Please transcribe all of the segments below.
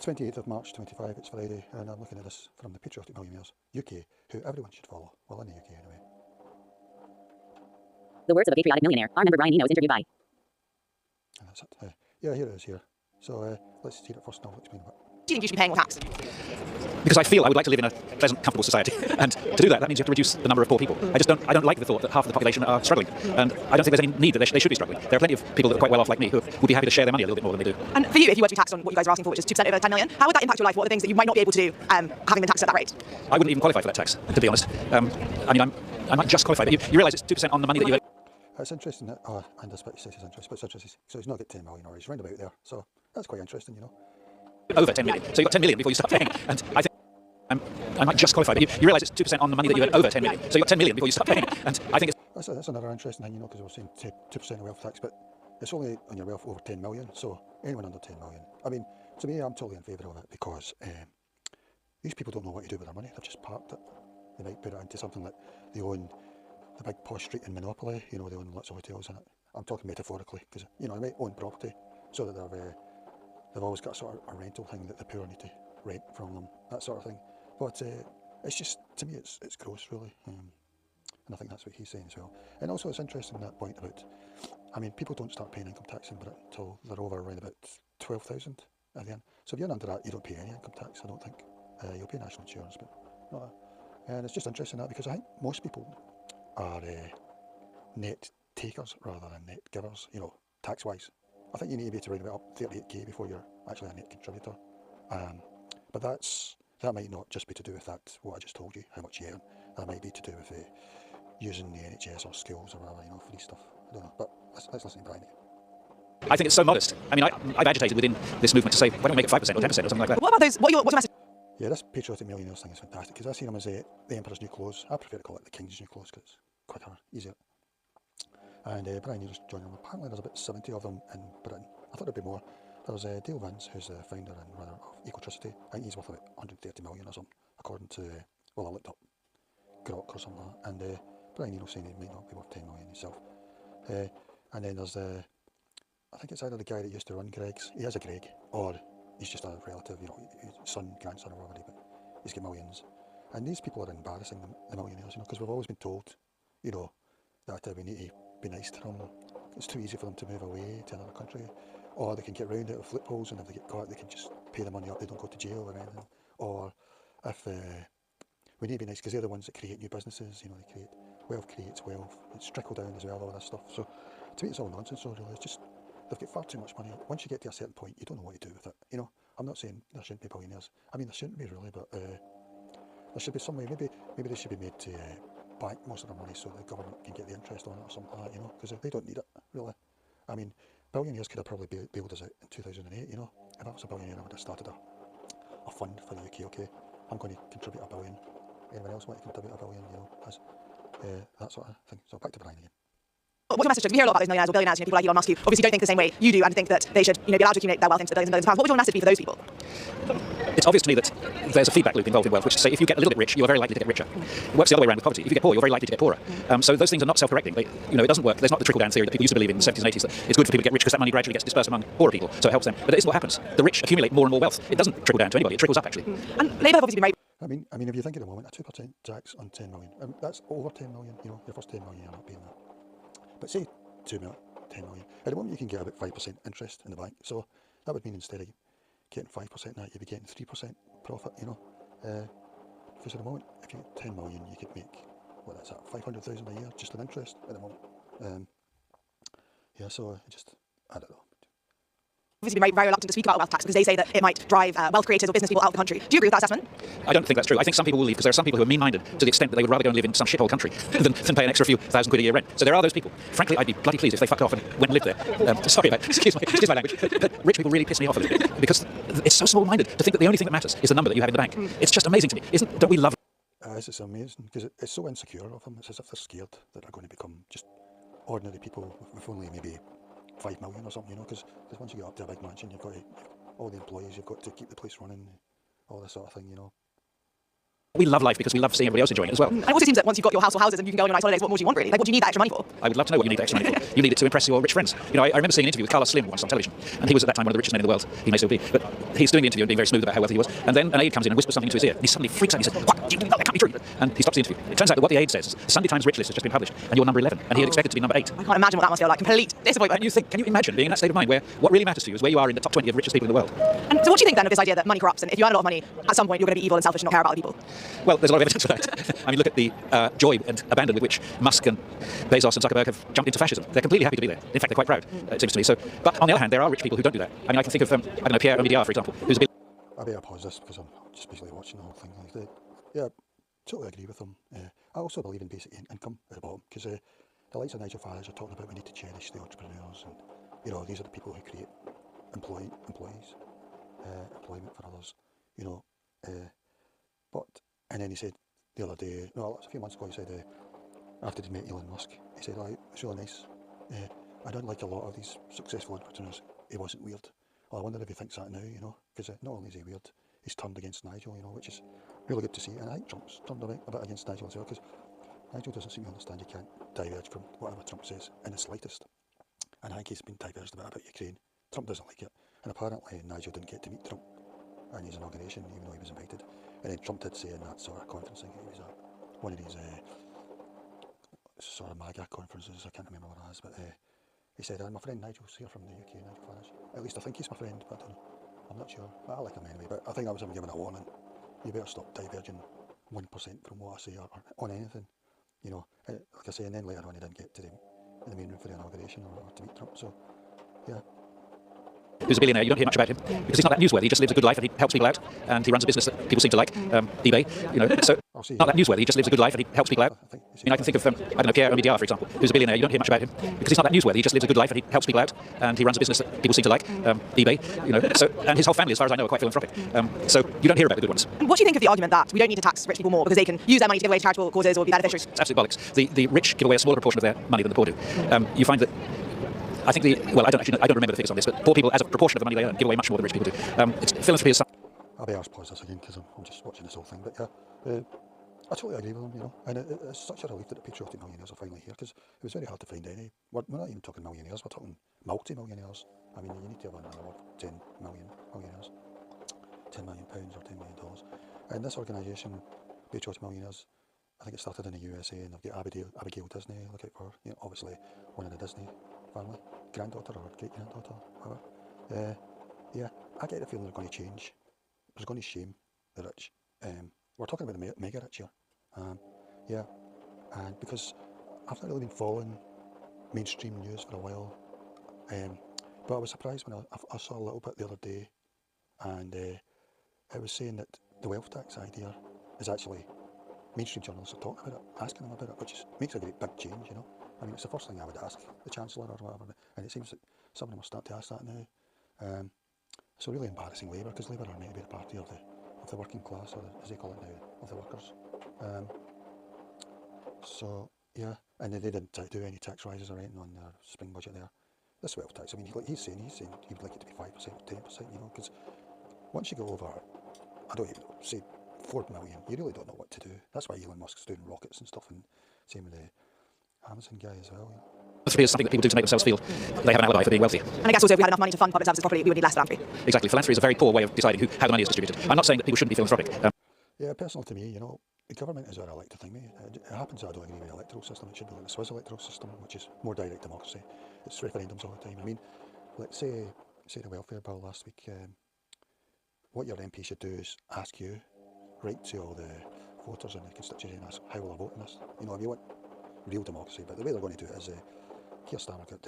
28th of March 25, it's Friday, and I'm looking at this from the Patriotic Millionaires, UK, who everyone should follow. Well, in the UK anyway. The words of a patriotic millionaire. Our member Brian Eno is interviewed by. And that's it. Yeah, here it is here. So let's hear it first and I'll explain a bit. Do you think you should be paying more tax? Because I feel I would like to live in a pleasant, comfortable society, and to do that means you have to reduce the number of poor people. I don't like the thought that half of the population are struggling, and I don't think there's any need that they should be struggling. There are plenty of people that are quite well off like me who would be happy to share their money a little bit more than they do. And for you, if you were to be taxed on what you guys are asking for, which is 2% over 10 million, how would that impact your life? What are the things that you might not be able to do having been taxed at that rate? I wouldn't even qualify for that tax, to be honest. I might just qualify, but you realise it's 2% on the money that you... It's interesting that, and this bit he says he's interested, but it's interesting, so he's not got 10 million or he's round about there, so that's quite interesting, you know. Over 10 million, so you've got 10 million before you start paying, and I think I might just qualify, but you realise it's 2% on the money that you earn over 10 million, so you've got 10 million before you start paying, and I think it's... That's another interesting thing, you know, because we're saying 2% of wealth tax, but it's only on your wealth over 10 million, so anyone under 10 million. I mean, to me, I'm totally in favour of it, because these people don't know what to do with their money, they've just parked it. They might put it into something like they own the big posh street in Monopoly, you know, they own lots of hotels in it. I'm talking metaphorically, because, you know, they might own property, so that they've always got a sort of a rental thing that the poor need to rent from them, that sort of thing. But it's just, to me, it's gross, really. And I think that's what he's saying as well. And also it's interesting, that point about, I mean, people don't start paying income tax in Britain until they're over around about 12,000 at the end. So if you're under that, you don't pay any income tax, I don't think. You'll pay national insurance, but not that. And it's just interesting that, because I think most people are net takers rather than net givers, you know, tax-wise. I think you need to be to around about up 38k before you're actually a net contributor. But that might not just be to do with that, what I just told you, how much you earn. That might be to do with using the NHS or schools or whatever, you know, free stuff. I don't know, but let's listen to Brian again. I think it's so modest. I mean, I've agitated within this movement to say, why don't we make it 5% or 10% or something like that? What about those, what's your message? Yeah, this Patriotic Millionaires thing is fantastic, because I see them as the Emperor's New Clothes. I prefer to call it the King's New Clothes, because it's quicker, easier. And Brian Eno's joined them. Apparently there's about 70 of them in Britain. I thought there'd be more. There's Dale Vince, who's the founder and runner of Ecotricity. I think he's worth about 130 million or something, according to, well, I looked up Grok or something like that. And Brian Eno saying he might not be worth 10 million himself. And then there's I think it's either the guy that used to run Greg's, he has a Greg, or he's just a relative, you know, son, grandson or whatever, but he's got millions. And these people are embarrassing the millionaires, you know, because we've always been told, you know, that we need to be nice to them. It's too easy for them to move away to another country, or they can get round it with loopholes, and if they get caught, they can just pay the money up, they don't go to jail or anything. Or if we need to be nice, because they're the ones that create new businesses, you know, they create wealth, creates wealth, it's trickle down as well, all this stuff. So to me, it's all nonsense, so really. It's just, they've got far too much money. Once you get to a certain point, you don't know what to do with it, you know. I'm not saying there shouldn't be billionaires. I mean, there shouldn't be really, but there should be some way. Maybe they should be made to bank most of their money so the government can get the interest on it or something like that, you know, because they don't need it, really. I mean, billionaires could have probably bailed us out in 2008, you know. If I was a billionaire, I would have started a fund for the UK, okay, I'm going to contribute $1 billion. Anyone else want to contribute $1 billion, you know, as, that sort of thing. So back to Brian again. What's your message? We hear a lot about those millionaires or billionaires, you know, people like Elon Musk, who obviously don't think the same way you do and think that they should, you know, be allowed to accumulate their wealth into the billions and billions of pounds. What would your message be for those people? It's obvious to me that there's a feedback loop involved in wealth, which is to say, if you get a little bit rich, you're very likely to get richer. It works the other way around with poverty. If you get poor, you're very likely to get poorer. So those things are not self-correcting. You know, it doesn't work. There's not the trickle-down theory that people used to believe in the 70s and 80s, that it's good for people to get rich because that money gradually gets dispersed among poorer people, so it helps them. But that isn't what happens. The rich accumulate more and more wealth. It doesn't trickle down to anybody. It trickles up, actually. And Labour have obviously been very... I mean, if you think at the moment, a 2% tax on 10 million, that's over 10 million, you know, your first 10 million, you're not paying that. But say 2 million, 10 million. At the moment, you can get about 5% interest in the bank. So that would mean instead of getting 5% now, you'd be getting 3% profit, you know. Because at the moment, if you get 10 million, you could make, what is that, 500,000 a year just in interest at the moment. Yeah, so I don't know. Obviously been very reluctant to speak about wealth tax because they say that it might drive wealth creators or business people out of the country. Do you agree with that assessment? I don't think that's true. I think some people will leave because there are some people who are mean-minded to the extent that they would rather go and live in some shithole country than pay an extra few thousand quid a year rent. So there are those people. Frankly, I'd be bloody pleased if they fucked off and went and lived there. Sorry, mate. Excuse my language. But rich people really piss me off a little bit because it's so small-minded to think that the only thing that matters is the number that you have in the bank. It's just amazing to me. Don't we love it? It's amazing because it's so insecure of them. It's as if they're scared that they're going to become just ordinary people with only maybe 5 million or something, you know, because once you get up to a big mansion, you've got all the employees, you've got to keep the place running, all this sort of thing, you know. We love life because we love seeing everybody else enjoying it as well. And it also seems that once you've got your house or houses and you can go on your nice holidays, what more do you want really? Like, what do you need that extra money for? I would love to know what you need the extra money for. You need it to impress your rich friends. You know, I remember seeing an interview with Carlos Slim once on television, and he was at that time one of the richest men in the world. He may still be, but he's doing the interview and being very smooth about how wealthy he was. And then an aide comes in and whispers something into his ear, and he suddenly freaks out. And he says, "What? That can't be true!" And he stops the interview. It turns out that what the aide says is the Sunday Times rich list has just been published, and you're number 11, and he had expected to be number 8. I can't imagine what that must feel like. Complete disappointment. And you think, can you imagine being in that state of mind where what really matters to you is where you are in the top 20 of richest people in the world? And so what do you think then of this idea that money corrupts, and if you earn a lot of money, at some point you're going to be evil and selfish and not care about other people? Well, there's a lot of evidence for that. I mean, look at the joy and abandon with which Musk and Bezos and Zuckerberg have jumped into fascism. They're completely happy to be there. In fact, they're quite proud, it seems to me. So, but on the other hand, there are rich people who don't do that. I mean, I can think of, I don't know, Pierre, for example, who's a bit... I better pause this because I'm just basically watching the whole thing. Like, yeah, totally agree with them. I also believe in basic income at the bottom, because the likes of Nigel Farage are talking about we need to cherish the entrepreneurs, and you know, these are the people who create employment for others. You know, and then he said the other day, no, a few months ago, he said after he met Elon Musk, he said, "Oh, it's really nice. I don't like a lot of these successful entrepreneurs. He wasn't weird." Well, I wonder if he thinks that now, you know, because not only is he weird, he's turned against Nigel, you know, which is really good to see. And I think Trump's turned a bit against Nigel as well, because Nigel doesn't seem to understand you can't diverge from whatever Trump says in the slightest. And I think he's been diverged a bit about Ukraine. Trump doesn't like it. And apparently Nigel didn't get to meet Trump in his inauguration, even though he was invited. And then Trump did say in that sort of conferencing, he was at one of these sort of MAGA conferences, I can't remember what it is, but he said, "My friend Nigel's here from the UK, Nigel Farage. At least I think he's my friend, but I don't know. I'm not sure. But I like him anyway." But I think I was giving a warning. You better stop diverging 1% from what I say or on anything. You know, like I say, and then later on he didn't get to in the main room for the inauguration or to meet Trump. So, yeah. Who's a billionaire, you don't hear much about him because he's not that newsworthy. He just lives a good life and he helps people out, and he runs a business that people seem to like, eBay, you know, so not that newsworthy. He just lives a good life and he helps people out. I mean, I can think of, I don't know, Pierre, for example, who's a billionaire. You don't hear much about him because he's not that newsworthy. He just lives a good life and he helps people out, and he runs a business that people seem to like, eBay, you know, so, and his whole family, as far as I know, are quite philanthropic. So you don't hear about the good ones. And what do you think of the argument that we don't need to tax rich people more because they can use their money to give away to charitable causes or be beneficiaries? It's absolute bollocks. The rich give away a smaller proportion of their money than the poor do. You find that I think I don't remember the figures on this, but poor people, as a proportion of the money they earn, give away much more than rich people do. Philanthropy is... I better pause this again because I'm just watching this whole thing. But yeah, I totally agree with them, you know. And it's such a relief that the Patriotic Millionaires are finally here, because it was very hard to find any. We're not even talking millionaires, we're talking multi-millionaires. I mean, you need to have another 10 million millionaires, £10 million or $10 million. And this organisation, Patriotic Millionaires, I think it started in the USA, and they've got Abigail Disney, look out for her, you know, obviously one of the Disney family, granddaughter or great-granddaughter, whatever. Yeah, I get the feeling they're going to change. They're going to shame the rich. We're talking about the mega rich here. Yeah, and because I've not really been following mainstream news for a while, but I was surprised when I saw a little bit the other day, and it was saying that the wealth tax idea is actually, mainstream journalists are talking about it, asking them about it, which makes a great big change, you know. I mean, it's the first thing I would ask the Chancellor or whatever, and it seems that some of them are starting to ask that now. So really embarrassing Labour, because Labour are meant to be the party of the working class, or as they call it now, of the workers. So yeah, and they didn't do any tax rises or anything on their spring budget there. This wealth tax, I mean, he's saying he would like it to be 5% or 10%, you know, because once you go over, I don't even know, say 4 million, you really don't know what to do. That's why Elon Musk's doing rockets and stuff, and same with the Amazon guy as well. Yeah. Philanthropy is something that people do to make themselves feel they have an alibi for being wealthy. And I guess also if we had enough money to fund public services properly, we would need less philanthropy. Exactly. Philanthropy is a very poor way of deciding how the money is distributed. I'm not saying that people shouldn't be philanthropic. Yeah, personally to me, you know, the government is where I like to think me. It happens that I don't agree with the electoral system. It should be like the Swiss electoral system, which is more direct democracy. It's referendums all the time. I mean, let's say the welfare bill last week, what your MP should do is ask you, write to all the voters in the constituency and ask, how will I vote on this? You know, if you want real democracy, but the way they're going to do it is Keir Starmer got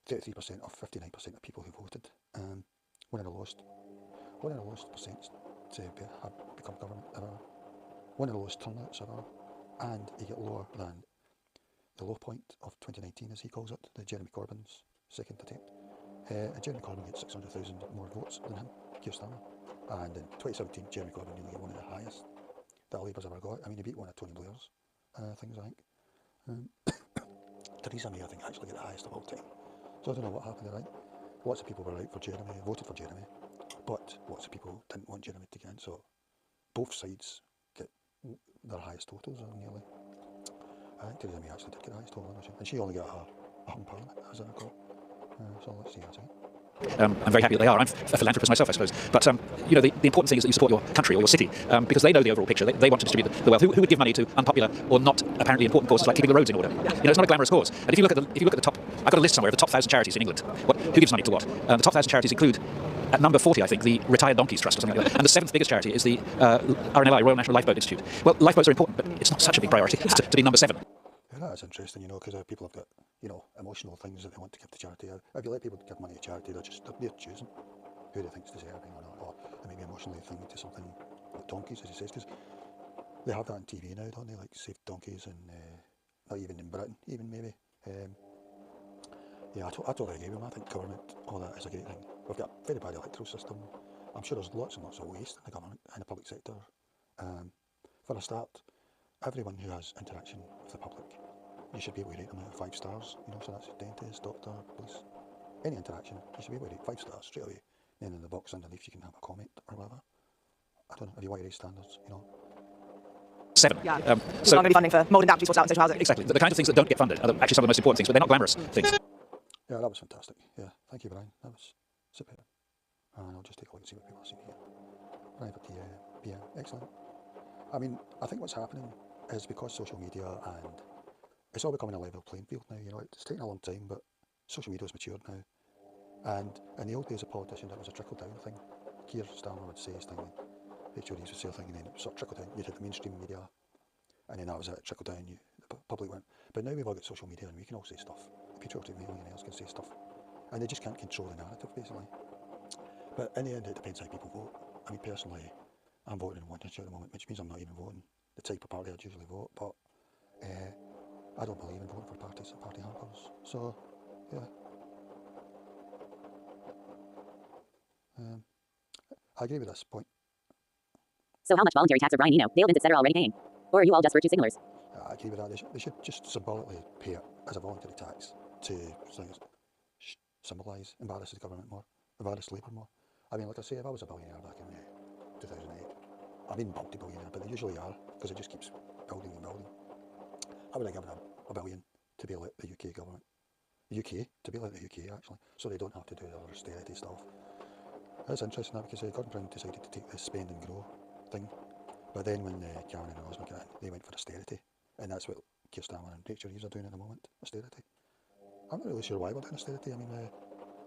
33% of 59% of people who voted. One of the lowest percents to become government ever. One of the lowest turnouts ever. And he got lower than the low point of 2019, as he calls it, the Jeremy Corbyn's second attempt. Jeremy Corbyn got 600,000 more votes than him, Keir Starmer. And in 2017, Jeremy Corbyn nearly got one of the highest that Labour's ever got. I mean, he beat one of Tony Blair's things, I think. Theresa May, I think, actually got the highest of all time. So I don't know what happened there, right? Lots of people were out for Jeremy, voted for Jeremy, but lots of people didn't want Jeremy to get in, so both sides get their highest totals are nearly. I think Theresa May actually did get the highest total, didn't she? And she only got a hung parliament, as I recall. So let's see how it's going. I'm very happy that they are. I'm a philanthropist myself, I suppose. But you know, the important thing is that you support your country or your city because they know the overall picture. They want to distribute the wealth. Who would give money to unpopular or not apparently important causes like keeping the roads in order? You know, it's not a glamorous cause. And if you look at the top, I've got a list somewhere of the top 1,000 charities in England. Who gives money to what? The top 1,000 charities include, at number 40, I think, the Retired Donkeys Trust or something like that. And the 7th biggest charity is the RNLI, Royal National Lifeboat Institute. Well, lifeboats are important, but it's not such a big priority to be number 7. Yeah, that's interesting, you know, because people have got, you know, emotional things that they want to give to charity. If you let people give money to charity, they're choosing who they think's deserving or not, or they may be emotionally thinking to something like donkeys, as he says, because they have that on TV now, don't they? Like Save Donkeys, and not even in Britain, even maybe. Yeah, I totally agree with him. I think government, all that is a great thing. We've got a very bad electoral system. I'm sure there's lots and lots of waste in the government, in the public sector. For a start, everyone who has interaction with the public, you should be able to rate them out of 5 stars. You know, so that's dentist, doctor, police, any interaction, you should be able to rate 5 stars straight away. Then in the box underneath you can have a comment or whatever. I don't know, if you want to raise standards, you know. 7. Yeah. So Not going to be funding for mould and damp to be sorted out in social housing. exactly, the kinds of things that don't get funded are actually some of the most important things, but they're not glamorous things. Yeah, that was fantastic. Yeah, thank you, Brian. That was superb. And I'll just take a look and see what people are saying here. Private PM, excellent. I mean, I think what's happening is because social media and it's all becoming a level playing field now. You know, it's taken a long time, but social media has matured now. And in the old days of politicians, it was a trickle down thing. Keir Starmer would say his thing, and HODs would say a thing, and then it would sort of trickle down. You'd hit the mainstream media, and then that was it, trickle down. The public went. But now we've all got social media, and we can all say stuff. Patriotic Millionaires can say stuff, and they just can't control the narrative, basically. But in the end, it depends how people vote. I mean, personally, I'm voting in one issue at the moment, which means I'm not even voting the type of party I'd usually vote. But I don't believe in voting for parties and party hampers. So, yeah. I agree with this point. So how much voluntary tax are Brian Eno, Dale Vince, etc. already paying? Or are you all just virtue signalers? I agree with that. They should just symbolically pay it as a voluntary tax to symbolise, embarrass the government more, embarrass Labour more. I mean, like I say, if I was a billionaire back in 2008, I mean multi-billionaire, but they usually are, because it just keeps building and building. I would have given a billion to be like the UK government. The UK, to be like the UK actually, so they don't have to do the other austerity stuff. It's interesting that because Gordon Brown decided to take the spend and grow thing, but then when Cameron and Osmond got in, they went for austerity, and that's what Keir Starmer and Rachel Reeves are doing at the moment, austerity. I'm not really sure why we're doing austerity. I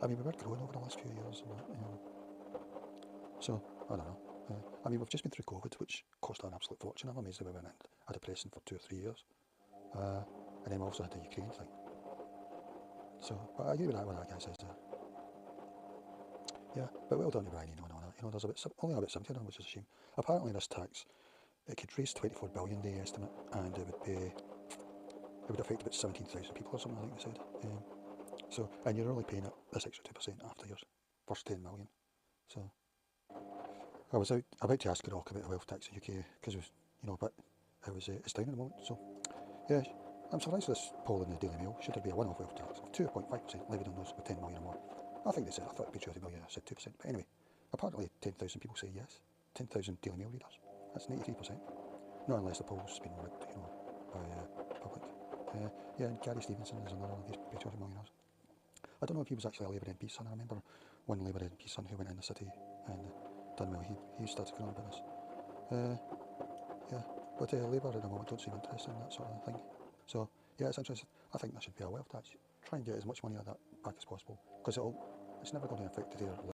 mean we were growing over the last few years, so I don't know. I mean we've just been through COVID, which cost an absolute fortune. I'm amazed that we went in a depression for 2 or 3 years, and then we also had the Ukraine thing. So, but I agree with that what that guy says there. Yeah, but well done to Brian Eno and all that. You know, there's only about 70 of them, which is a shame. Apparently this tax, it could raise 24 billion, they estimate, and it would affect about 17,000 people or something, I think they said. So, and you're only paying it this extra 2% after your first 10 million. So, I was about to ask Rock about the wealth tax in the UK, because it was, you know, but it's down at the moment. So, yeah, I'm surprised this poll in the Daily Mail. Should there be a one-off wealth tax of 2.5% levied on those with 10 million or more? I think they said, I thought Patriotic Millionaire said 2%, but anyway, apparently 10,000 people say yes. 10,000 Daily Mail readers. That's 93%. Not unless the poll's been rigged, you know, by public. Yeah, and Gary Stevenson is another of these Patriotic Millionaires. I don't know if he was actually a Labour MP's son. I remember one Labour MP's son who went in the city and done well. He started going on business. Yeah, but Labour at the moment don't seem interested in that sort of thing. So, yeah, it's interesting. I think there should be a wealth tax. Try and get as much money out of that back as possible, because it's never going to affect the